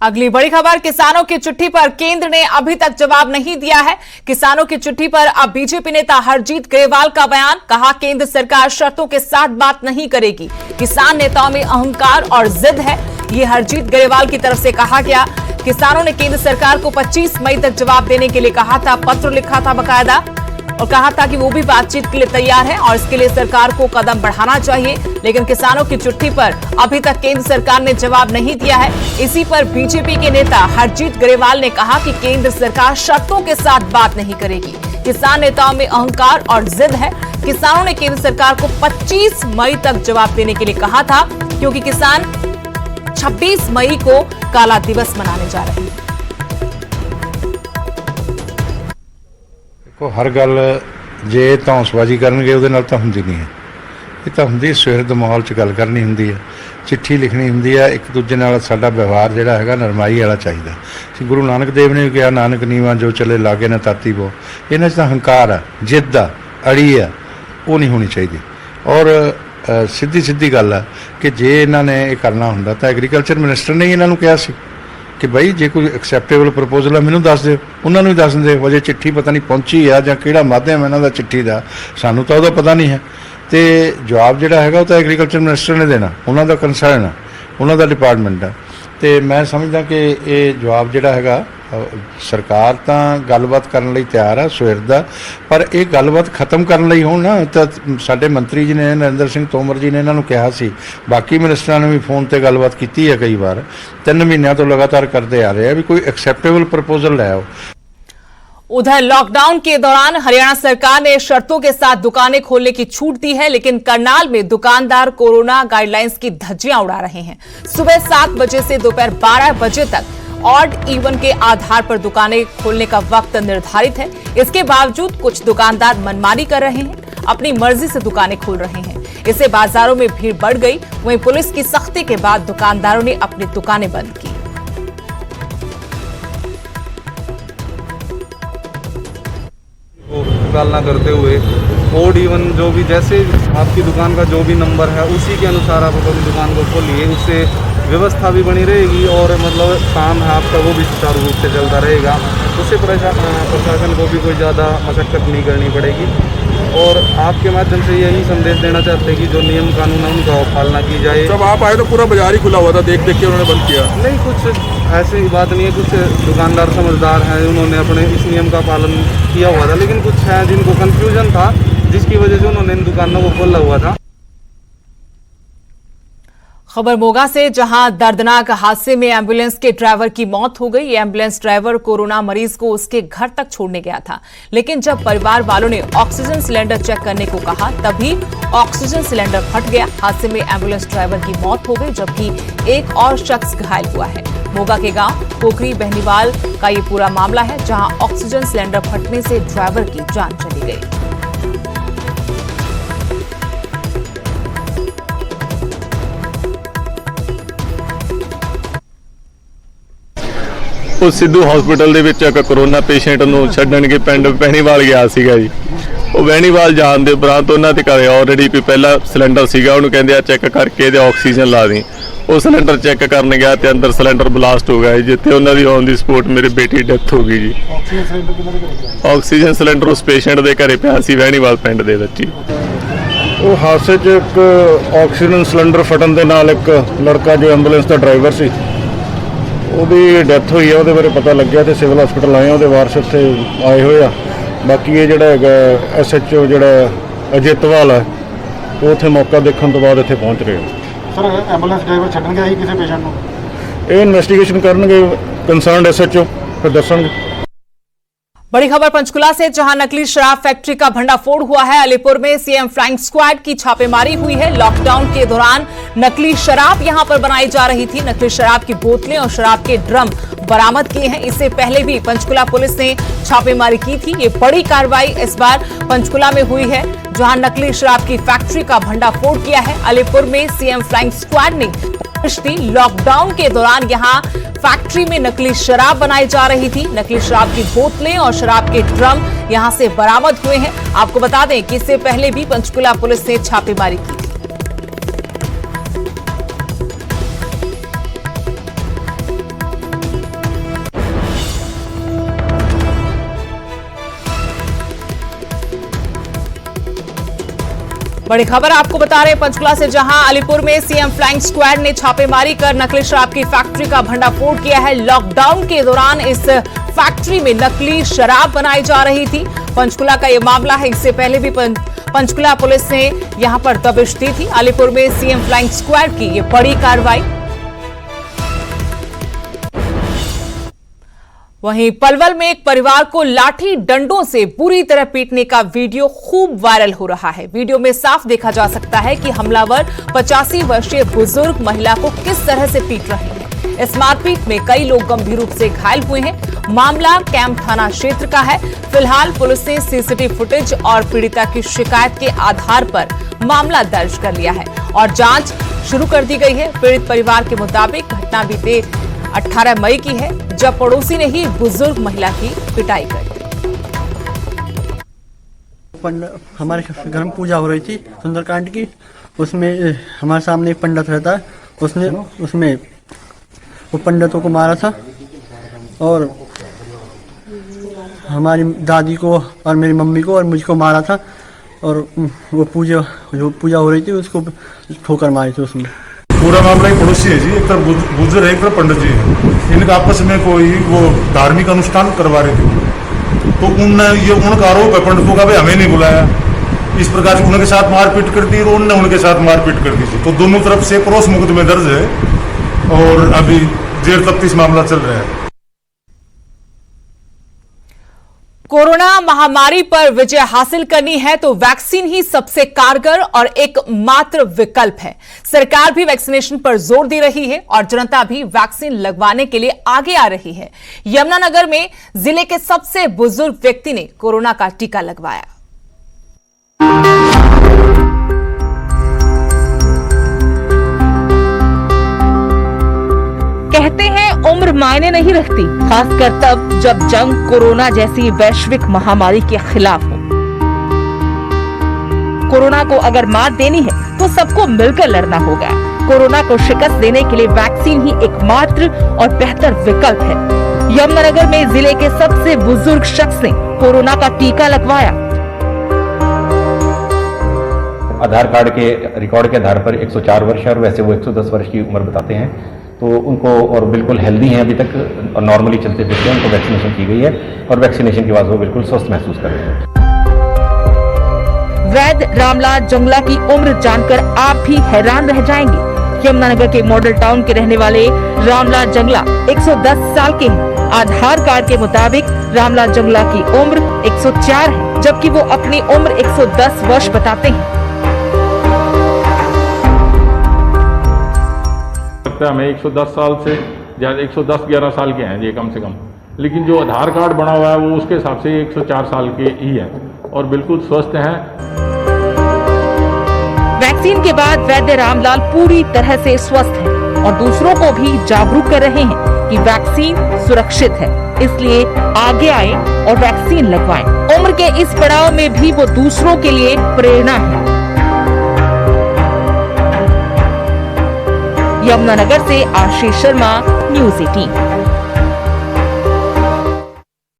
अगली बड़ी खबर, किसानों की चिट्ठी पर केंद्र ने अभी तक जवाब नहीं दिया है। किसानों की चिट्ठी पर अब बीजेपी नेता हरजीत ग्रेवाल का बयान, कहा केंद्र सरकार शर्तों के साथ बात नहीं करेगी। किसान नेताओं में अहंकार और जिद है, ये हरजीत ग्रेवाल की तरफ से कहा गया। किसानों ने केंद्र सरकार को 25 मई तक जवाब देने के लिए कहा था, पत्र लिखा था बकायदा और कहा था कि वो भी बातचीत के लिए तैयार है और इसके लिए सरकार को कदम बढ़ाना चाहिए। लेकिन किसानों की चिट्ठी पर अभी तक केंद्र सरकार ने जवाब नहीं दिया है। इसी पर बीजेपी के नेता हरजीत ग्रेवाल ने कहा कि केंद्र सरकार शर्तों के साथ बात नहीं करेगी। किसान नेताओं में अहंकार और जिद है। किसानों ने केंद्र सरकार को 25 मई तक जवाब देने के लिए कहा था, क्योंकि किसान 26 मई को काला दिवस मनाने जा रहे हैं। हर गल जे धौंसबाजी करनगे उहदे नाल तां हुंदी नहीं है। ये तां हुंदी सुहिरद माहौल च गल करनी हुंदी है, चिट्ठी लिखनी हुंदी है। एक दूजे नाल साडा व्यवहार जिहड़ा हैगा नरमाई वाला चाहिदा। गुरु नानक देव ने भी कहा, नानक नीवां जो चले लागे ना ताती बो। इन्हां च तां हंकार आ, जिद्द आ, अड़ी आ, वो नहीं होनी चाहिए। और सीधी सीधी गल है कि जे इन्हां ने ये करना हुंदा तां एग्रीकल्चर मिनिस्टर ने ही इन्हां नूं कहा सी कि बई जे कोई एक्सैप्टेबल प्रपोजल है मैनूं दस दिओ। उन्होंने भी दस दिंदे, वजे चिट्ठी पता नहीं पहुंची है जां किहड़ा माध्यम इन्हां दा चिट्ठी दा, सानूं तां उहदा पता नहीं है। तो जवाब जिहड़ा हैगा वो तां एग्रीकल्चर मिनिस्टर ने देना, उन्हां दा कंसर्न है, उन्हां दा डिपार्टमेंट है। तो मैं समझदा कि ये जवाब जिहड़ा हैगा सरकार तां गलबात करन लई तैयार है, सुहिरद है, पर एक गलबात खत्म करन लई होण ना तां साडे मंत्री जी ने, नरेंद्र सिंह तोमर जी ने इन्हां नूं कहा सी, बाकी मिनिस्टरां ने भी फोन ते गलबात कीती है कई बार, 3 महीनों तो लगातार करते आ रहे हैं भी कोई एक्सैप्टेबल प्रपोजल लै आओ। उधर लॉकडाउन के दौरान हरियाणा सरकार ने शर्तों के साथ दुकानें खोलने की छूट दी है, लेकिन करनाल में दुकानदार कोरोना गाइडलाइंस की धज्जियां उड़ा रहे हैं। सुबह 7 बजे से दोपहर 12 बजे तक ऑड इवन के आधार पर दुकानें खोलने का वक्त निर्धारित है। इसके बावजूद कुछ दुकानदार मनमानी कर रहे हैं, अपनी मर्जी से दुकानें खोल रहे हैं। इससे बाजारों में भीड़ बढ़ गई। वहीं पुलिस की सख्ती के बाद दुकानदारों ने अपनी दुकानें बंद की। पालना करते हुए ऑड इवन जो भी, जैसे आपकी दुकान का जो भी नंबर है उसी के अनुसार आप अपनी दुकान को खोलिए। उससे व्यवस्था भी बनी रहेगी और मतलब काम है आपका वो भी सुचारू रूप से चलता रहेगा। उससे प्रशासन को भी कोई ज़्यादा मशक्कत नहीं करनी पड़ेगी। और आपके माध्यम से यही संदेश देना चाहते हैं कि जो नियम कानून है उनका पालना की जाए। जब आप आए तो पूरा बाजार ही खुला हुआ था, देख देख के उन्होंने बंद किया? नहीं, कुछ ऐसी बात नहीं है। कुछ दुकानदार समझदार हैं, उन्होंने अपने इस नियम का पालन किया हुआ था, लेकिन कुछ हैं जिनको कन्फ्यूजन था, जिसकी वजह से उन्होंने इन दुकानों को खोला हुआ था। खबर मोगा से, जहां दर्दनाक हादसे में एम्बुलेंस के ड्राइवर की मौत हो गई। एम्बुलेंस ड्राइवर कोरोना मरीज को उसके घर तक छोड़ने गया था, लेकिन जब परिवार वालों ने ऑक्सीजन सिलेंडर चेक करने को कहा तभी ऑक्सीजन सिलेंडर फट गया। हादसे में एम्बुलेंस ड्राइवर की मौत हो गई, जबकि एक और शख्स घायल हुआ है। मोगा के गांव पोखरी बहनीवाल का ये पूरा मामला है, जहां ऑक्सीजन सिलेंडर फटने से ड्राइवर की जान चली गई। ਉਹ ਸਿੱਧੂ ਹਸਪੀਟਲ ਦੇ ਵਿੱਚ ਇੱਕ ਕਰੋਨਾ ਪੇਸ਼ੈਂਟ ਨੂੰ ਛੱਡਣ ਕੇ ਪਿੰਡ ਬਹਿਣੀਵਾਲ ਗਿਆ ਸੀਗਾ ਜੀ। ਉਹ ਬਹਿਣੀਵਾਲ ਜਾਣ ਦੇ ਉਪਰੰਤ ਉਹਨਾਂ ਦੇ ਘਰੇ ਆਲਰੇਡੀ ਕੋਈ ਪਹਿਲਾ ਸਿਲੰਡਰ ਸੀਗਾ, ਉਹਨੂੰ ਕਹਿੰਦੇ ਆ ਚੈੱਕ ਕਰਕੇ ਇਹਦੇ ਆਕਸੀਜਨ ਲਾ ਦੇ। ਉਹ ਸਿਲੰਡਰ ਚੈੱਕ ਕਰਨ ਗਿਆ ਤੇ ਅੰਦਰ ਸਿਲੰਡਰ ਬਲਾਸਟ ਹੋ ਗਿਆ, ਜਿੱਥੇ ਉਹਨਾਂ ਦੀ ਔਨ ਦੀ ਸਪੋਟ ਮੇਰੇ ਬੇਟੀ ਡੈਥ ਹੋ ਗਈ ਜੀ। ਆਕਸੀਜਨ ਸਿਲੰਡਰ ਉਸ ਪੇਸ਼ੈਂਟ ਦੇ ਘਰੇ ਪਿਆ ਸੀ ਬਹਿਣੀਵਾਲ ਪਿੰਡ ਦੇ ਵਿੱਚ ਜੀ। ਉਹ ਹਾਦਸੇ 'ਚ ਇੱਕ ਆਕਸੀਜਨ ਸਿਲੰਡਰ ਫਟਣ ਦੇ ਨਾਲ ਇੱਕ ਲੜਕਾ ਜੋ ਐਂਬੂਲੈਂਸ ਦਾ ਡਰਾਈਵਰ ਸੀ ਉਹਦੀ ਡੈਥ ਹੋਈ ਆ। ਉਹਦੇ ਬਾਰੇ ਪਤਾ ਲੱਗਿਆ ਤੇ ਸਿਵਲ ਹਸਪੀਟਲ ਆਏ ਆ, ਉਹਦੇ ਵਾਰਸ ਉੱਥੇ ਆਏ ਹੋਏ ਆ। ਬਾਕੀ ਇਹ ਜਿਹੜਾ ਹੈਗਾ SHO ਜਿਹੜਾ ਅਜਿਤਵਾਲ ਹੈ ਉਹ ਉੱਥੇ ਮੌਕਾ ਦੇਖਣ ਤੋਂ ਬਾਅਦ ਇੱਥੇ ਪਹੁੰਚ ਰਹੇ ਆ। ਸਰ, ਐਂਬੂਲੈਂਸ ਡਰਾਈਵਰ ਛੱਡਣ ਗਿਆ ਸੀ ਕਿਸੇ ਪੇਸ਼ੈਂਟ ਨੂੰ? ਇਹ ਇਨਵੈਸਟੀਗੇਸ਼ਨ ਕਰਨਗੇ ਕੰਸਰਨਡ SHO, ਫਿਰ ਦੱਸਣਗੇ। बड़ी खबर पंचकुला से, जहां नकली शराब फैक्ट्री का भंडाफोड़ हुआ है। अलीपुर में सीएम फ्लाइंग स्क्वाड की छापेमारी हुई है। लॉकडाउन के दौरान नकली शराब यहां पर बनाई जा रही थी। नकली शराब की बोतलें और शराब के ड्रम बरामद किए हैं। इससे पहले भी पंचकुला पुलिस ने छापेमारी की थी। ये बड़ी कार्रवाई इस बार पंचकुला में हुई है, जहां नकली शराब की फैक्ट्री का भंडाफोड़ किया है। अलीपुर में सीएम फ्लाइंग स्क्वाड ने लॉकडाउन के दौरान यहां फैक्ट्री में नकली शराब बनाई जा रही थी। नकली शराब की बोतलें और शराब के ड्रम यहां से बरामद हुए हैं। आपको बता दें कि इससे पहले भी पंचकुला पुलिस ने छापेमारी की थी। बड़ी खबर आपको बता रहे हैं पंचकुला से, जहां अलीपुर में सीएम फ्लाइंग स्क्वाड ने छापेमारी कर नकली शराब की फैक्ट्री का भंडाफोड़ किया है। लॉकडाउन के दौरान इस फैक्ट्री में नकली शराब बनाई जा रही थी। पंचकुला का यह मामला है। इससे पहले भी पंचकुला पुलिस ने यहां पर दबिश दी थी। अलीपुर में सीएम फ्लाइंग स्क्वाड की यह बड़ी कार्रवाई। वहीं पलवल में एक परिवार को लाठी डंडों से बुरी तरह पीटने का वीडियो खूब वायरल हो रहा है। वीडियो में साफ देखा जा सकता है कि हमलावर 85 वर्षीय बुजुर्ग महिला को किस तरह से पीट रहे हैं। इस मारपीट में कई लोग गंभीर रूप से घायल हुए हैं। मामला कैंप थाना क्षेत्र का है। फिलहाल पुलिस ने सीसीटीवी फुटेज और पीड़िता की शिकायत के आधार पर मामला दर्ज कर लिया है और जांच शुरू कर दी गई है। पीड़ित परिवार के मुताबिक घटना बीते 18 मई की है, जब पड़ोसी ने ही बुजुर्ग महिला की पिटाई कर हमारे घर में पूजा हो रही थी सुंदरकांड की। उसमें हमारे सामने एक पंडित रहता है, उसने उसमें वो पंडितों को मारा था और हमारी दादी को और मेरी मम्मी को और मुझको मारा था। और वो पूजा हो रही थी, उसको ठोकर मारी थी। उसमें पूरा मामला एक पड़ोसी है जी, एक तरफ बुजुर्ग है, एक तरफ पंडित जी है। इनका आपस में कोई वो धार्मिक अनुष्ठान करवा रहे थे, तो उनका आरोप है पंडितों का, भाई हमें नहीं बुलाया। इस प्रकार से उनके साथ मारपीट कर दी और उनने उनके साथ मारपीट कर दी थी। तो दोनों तरफ से क्रॉस मुकदमे दर्ज है और अभी जेर तफ्तीश मामला चल रहा है। कोरोना महामारी पर विजय हासिल करनी है तो वैक्सीन ही सबसे कारगर और एकमात्र विकल्प है। सरकार भी वैक्सीनेशन पर जोर दे रही है और जनता भी वैक्सीन लगवाने के लिए आगे आ रही है। यमुनानगर में जिले के सबसे बुजुर्ग व्यक्ति ने कोरोना का टीका लगवाया। कहते हैं उम्र मायने नहीं रखती, खासकर तब जब जंग कोरोना जैसी वैश्विक महामारी के खिलाफ हो। कोरोना को अगर मात देनी है तो सबको मिलकर लड़ना होगा। कोरोना को शिकस्त देने के लिए वैक्सीन ही एकमात्र और बेहतर विकल्प है। यमुनानगर में जिले के सबसे बुजुर्ग शख्स ने कोरोना का टीका लगवाया। आधार कार्ड के रिकॉर्ड के आधार पर 104 वर्ष है और वैसे वो 110 वर्ष की उम्र बताते हैं, तो उनको और बिल्कुल हेल्दी हैं अभी तक और नॉर्मली चलते फिरते हैं। उनको वैक्सीनेशन की गई है और वैक्सीनेशन के बाद वो बिल्कुल स्वस्थ महसूस कर रहे हैं। वैद्य रामलाल जंगला की उम्र जानकर आप भी हैरान रह जाएंगे। यमुनानगर के मॉडल टाउन के रहने वाले रामलाल जंगला 110 साल के हैं। आधार कार्ड के मुताबिक रामलाल जंगला की उम्र 104 है, जबकि वो अपनी उम्र 110 वर्ष बताते हैं। हमें 110 साल से ज्यादा 110-11 साल के हैं ये कम से कम, लेकिन जो आधार कार्ड बना हुआ है वो उसके हिसाब से 104 साल के ही हैं और बिल्कुल स्वस्थ हैं। वैक्सीन के बाद वैद्य रामलाल पूरी तरह से स्वस्थ हैं और दूसरों को भी जागरूक कर रहे हैं कि वैक्सीन सुरक्षित है, इसलिए आगे आए और वैक्सीन लगवाएं। उम्र के इस पड़ाव में भी वो दूसरों के लिए प्रेरणा है। यमुनानगर से आशीष शर्मा, न्यूज़ 18।